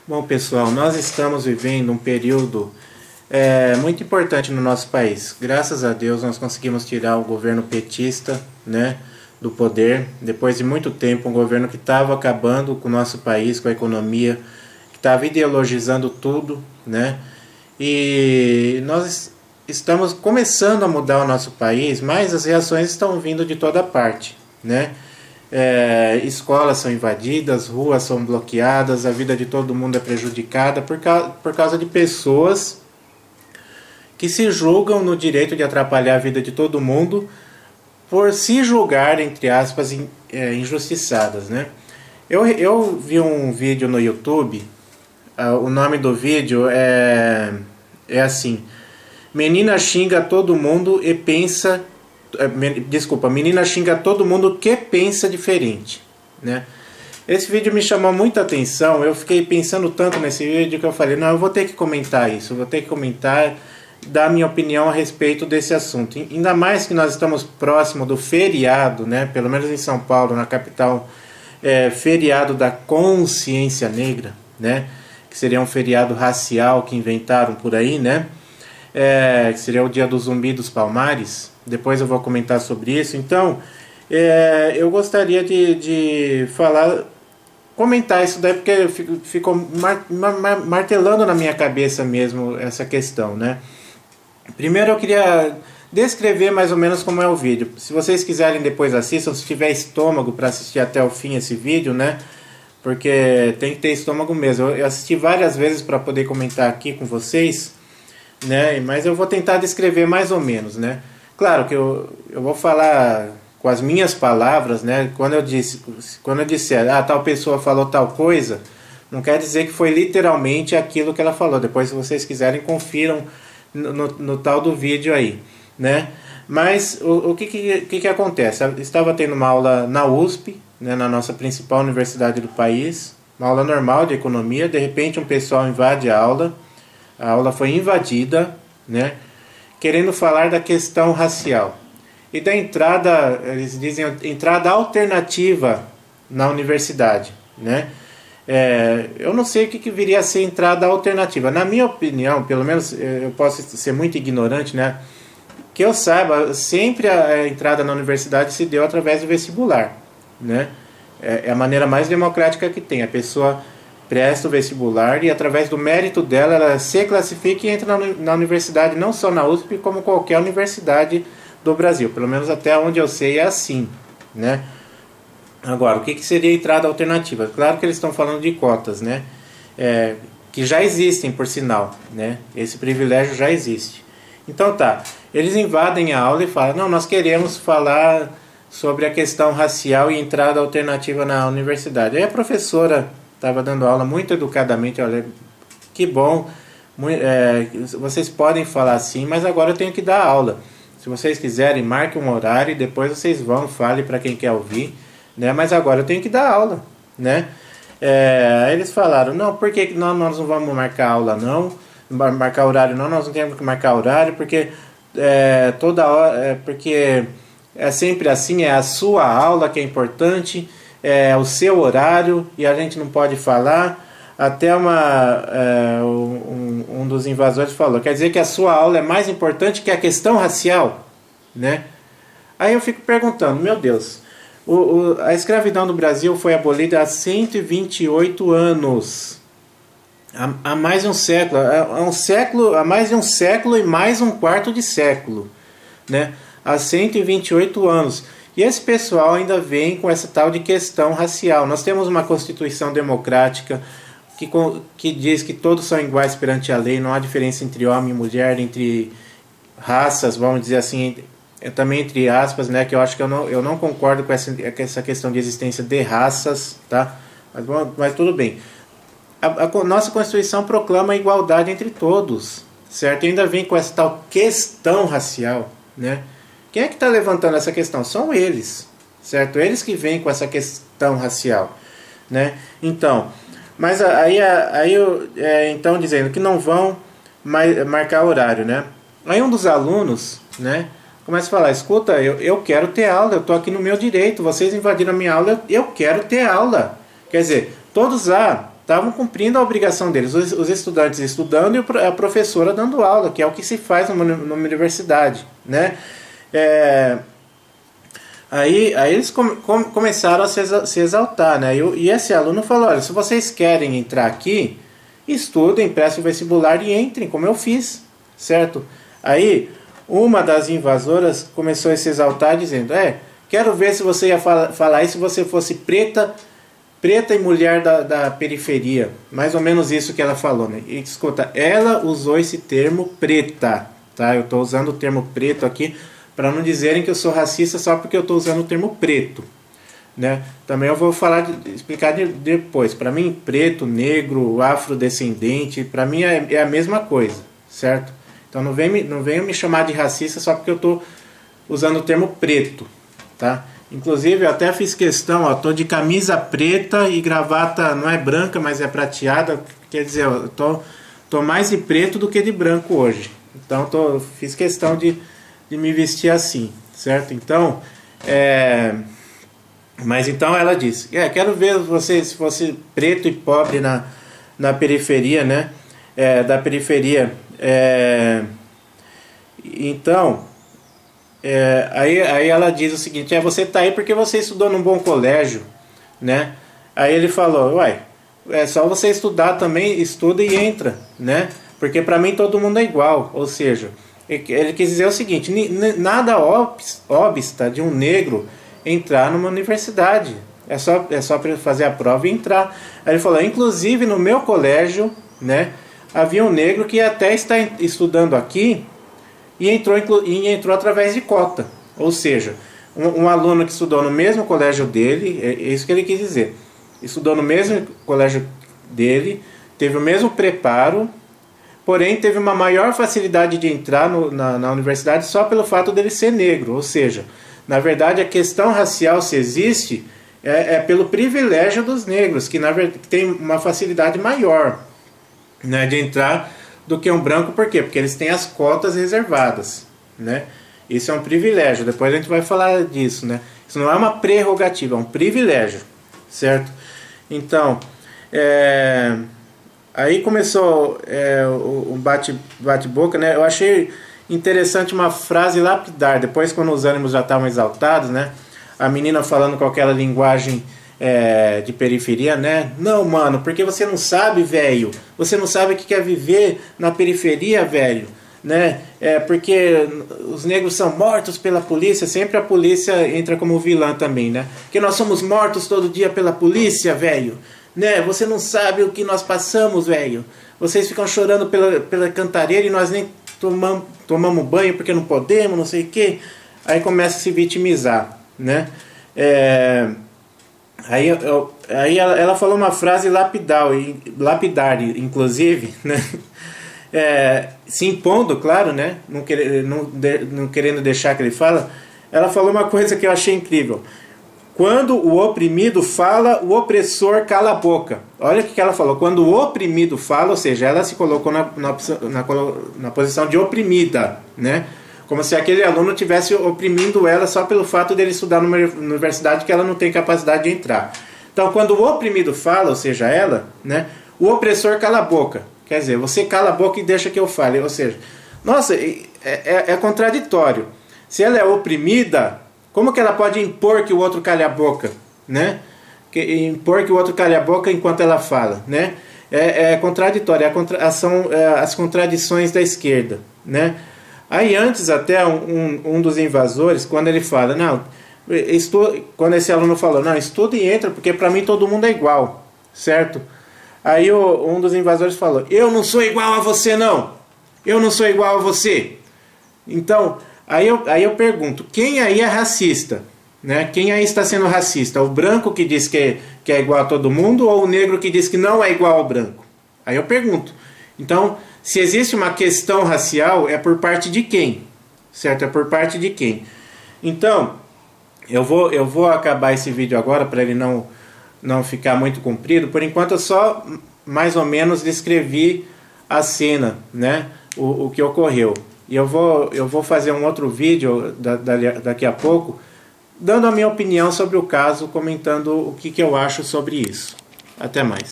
Bom, pessoal, nós estamos vivendo um período muito importante no nosso país. Graças a Deus nós conseguimos tirar o governo petista, né, do poder. Depois de muito tempo, um governo que estava acabando com o nosso país, com a economia, que estava ideologizando tudo, né? E nós estamos começando a mudar o nosso país, mas as reações estão vindo de toda parte, né? Escolas são invadidas, ruas são bloqueadas, a vida de todo mundo é prejudicada por causa de pessoas que se julgam no direito de atrapalhar a vida de todo mundo por se julgar, entre aspas, injustiçadas, né? Eu vi um vídeo no YouTube, o nome do vídeo é assim: menina xinga todo mundo e pensa... menina xinga todo mundo que pensa diferente, né? Esse vídeo me chamou muita atenção. Eu fiquei pensando tanto nesse vídeo que eu falei, não, eu vou ter que comentar isso, eu vou ter que comentar, dar minha opinião a respeito desse assunto. Ainda mais que nós estamos próximo do feriado, né? Pelo menos em São Paulo, na capital, feriado da consciência negra, né? Que seria um feriado racial que inventaram por aí, né? Que seria o dia do Zumbi dos Palmares. Depois eu vou comentar sobre isso. Então, eu gostaria de comentar isso daí, porque ficou martelando na minha cabeça mesmo essa questão, né? Primeiro eu queria descrever mais ou menos como é o vídeo. Se vocês quiserem depois assistam, se tiver estômago para assistir até o fim esse vídeo, né? Porque tem que ter estômago mesmo. Eu assisti várias vezes para poder comentar aqui com vocês, né? Mas eu vou tentar descrever mais ou menos, né? Claro que eu vou falar com as minhas palavras, né? Quando eu disser, tal pessoa falou tal coisa, não quer dizer que foi literalmente aquilo que ela falou. Depois, se vocês quiserem, confiram no tal do vídeo aí, né? Mas o que acontece? Eu estava tendo uma aula na USP, né, na nossa principal universidade do país, uma aula normal de economia. De repente um pessoal invade a aula foi invadida, né, querendo falar da questão racial e da entrada, eles dizem, entrada alternativa na universidade, né? Eu não sei o que viria a ser entrada alternativa. Na minha opinião, pelo menos eu posso ser muito ignorante, né? Que eu saiba, sempre a entrada na universidade se deu através do vestibular, né? É a maneira mais democrática que tem. A pessoa presta o vestibular e através do mérito dela ela se classifica e entra na universidade, não só na USP, como qualquer universidade do Brasil. Pelo menos até onde eu sei é assim, né? Agora, o que seria entrada alternativa? Claro que eles estão falando de cotas, né? Que já existem, por sinal, né? Esse privilégio já existe. Então tá, eles invadem a aula e falam, não, nós queremos falar sobre a questão racial e entrada alternativa na universidade. Aí a professora estava dando aula muito educadamente, olha, que bom, vocês podem falar assim, mas agora eu tenho que dar aula. Se vocês quiserem, marque um horário e depois vocês vão, fale para quem quer ouvir, né? Mas agora eu tenho que dar aula, né? Aí eles falaram, não, por que nós não vamos marcar aula não? Marcar horário não, nós não temos que marcar horário, porque toda hora, porque é sempre assim, é a sua aula que é importante, é o seu horário e a gente não pode falar. Até um dos invasores falou, quer dizer que a sua aula é mais importante que a questão racial, né? Aí eu fico perguntando, meu Deus, a escravidão no Brasil foi abolida há 128 anos, há mais de um século, há mais de um século e mais um quarto de século, né? Há 128 anos. E esse pessoal ainda vem com essa tal de questão racial. Nós temos uma Constituição democrática que diz que todos são iguais perante a lei, não há diferença entre homem e mulher, entre raças, vamos dizer assim, também entre aspas, né, que eu acho que eu não concordo com essa questão de existência de raças, tá? Mas tudo bem. A nossa Constituição proclama a igualdade entre todos, certo? E ainda vem com essa tal questão racial, né? Quem é que está levantando essa questão? São eles, certo? Eles que vêm com essa questão racial, né? Então, mas então dizendo que não vão marcar horário, né? Aí um dos alunos, né, começa a falar, escuta, eu quero ter aula, eu estou aqui no meu direito, vocês invadiram a minha aula, eu quero ter aula. Quer dizer, todos lá estavam cumprindo a obrigação deles, os estudantes estudando e a professora dando aula, que é o que se faz numa universidade, né? Aí eles começaram a se exaltar, né? E esse aluno falou, olha, se vocês querem entrar aqui, estudem, prestem o vestibular e entrem, como eu fiz, certo? Aí uma das invasoras começou a se exaltar dizendo, quero ver se você ia falar isso se você fosse preta e mulher da periferia. Mais ou menos isso que ela falou, né? E escuta, ela usou esse termo preta, tá? Eu estou usando o termo preto aqui para não dizerem que eu sou racista só porque eu estou usando o termo preto, né? Também eu vou explicar depois. Para mim, preto, negro, afrodescendente, para mim é a mesma coisa, certo? Então não venham me chamar de racista só porque eu estou usando o termo preto, tá? Inclusive eu até fiz questão, ó, tô de camisa preta e gravata não é branca, mas é prateada, quer dizer, eu tô mais de preto do que de branco hoje. Então fiz questão de me vestir assim, certo? Então, mas então ela disse, quero ver você se fosse preto e pobre na periferia, né? Da periferia. Então, aí ela diz o seguinte, você tá aí porque você estudou num bom colégio, né? Aí ele falou, é só você estudar também, estuda e entra, né? Porque para mim todo mundo é igual, ou seja, ele quis dizer o seguinte, nada obsta de um negro entrar numa universidade, é só fazer a prova e entrar. Aí ele falou, inclusive no meu colégio, né, havia um negro que até está estudando aqui e entrou através de cota, ou seja, um aluno que estudou no mesmo colégio dele, é isso que ele quis dizer, estudou no mesmo colégio dele, teve o mesmo preparo, porém teve uma maior facilidade de entrar na universidade só pelo fato dele ser negro. Ou seja, na verdade a questão racial, se existe, é pelo privilégio dos negros, que na verdade tem uma facilidade maior, né, de entrar do que um branco. Por quê? Porque eles têm as cotas reservadas, né? Isso é um privilégio, depois a gente vai falar disso, né? Isso não é uma prerrogativa, é um privilégio, certo? Então, aí começou o bate-boca, né? Eu achei interessante uma frase lapidar. Depois, quando os ânimos já estavam exaltados, né? A menina falando com aquela linguagem de periferia, né? Não, mano, porque você não sabe, velho. Você não sabe o que quer viver na periferia, velho. Né? Porque os negros são mortos pela polícia. Sempre a polícia entra como vilã também, né? Porque nós somos mortos todo dia pela polícia, velho. Né? Você não sabe o que nós passamos, velho. Vocês ficam chorando pela cantareira e nós nem tomamos banho porque não podemos, não sei o que. Aí começa a se vitimizar, né? Aí ela falou uma frase lapidar, inclusive, né? Se impondo, claro, né? Não querendo deixar que ele fala. Ela falou uma coisa que eu achei incrível. Quando o oprimido fala, o opressor cala a boca. Olha o que ela falou. Quando o oprimido fala, ou seja, ela se colocou na posição de oprimida, né? Como se aquele aluno estivesse oprimindo ela só pelo fato dele estudar numa universidade que ela não tem capacidade de entrar. Então, quando o oprimido fala, ou seja, ela, né? O opressor cala a boca. Quer dizer, você cala a boca e deixa que eu fale. Ou seja, nossa, é contraditório. Se ela é oprimida, como que ela pode impor que o outro cale a boca, né? Impor que o outro cale a boca enquanto ela fala, né? É contraditório, são as contradições da esquerda, né? Aí antes até um dos invasores, quando ele fala, quando esse aluno falou, não, estuda e entra, porque para mim todo mundo é igual, certo? Aí um dos invasores falou, eu não sou igual a você não, eu não sou igual a você. Então, aí eu pergunto, quem aí é racista? Né? Quem aí está sendo racista? O branco que diz que é igual a todo mundo ou o negro que diz que não é igual ao branco? Aí eu pergunto. Então, se existe uma questão racial, é por parte de quem? Certo? É por parte de quem? Então, eu vou acabar esse vídeo agora para ele não ficar muito comprido. Por enquanto eu só mais ou menos descrevi a cena, né? O que ocorreu. E eu vou fazer um outro vídeo daqui a pouco, dando a minha opinião sobre o caso, comentando o que eu acho sobre isso. Até mais.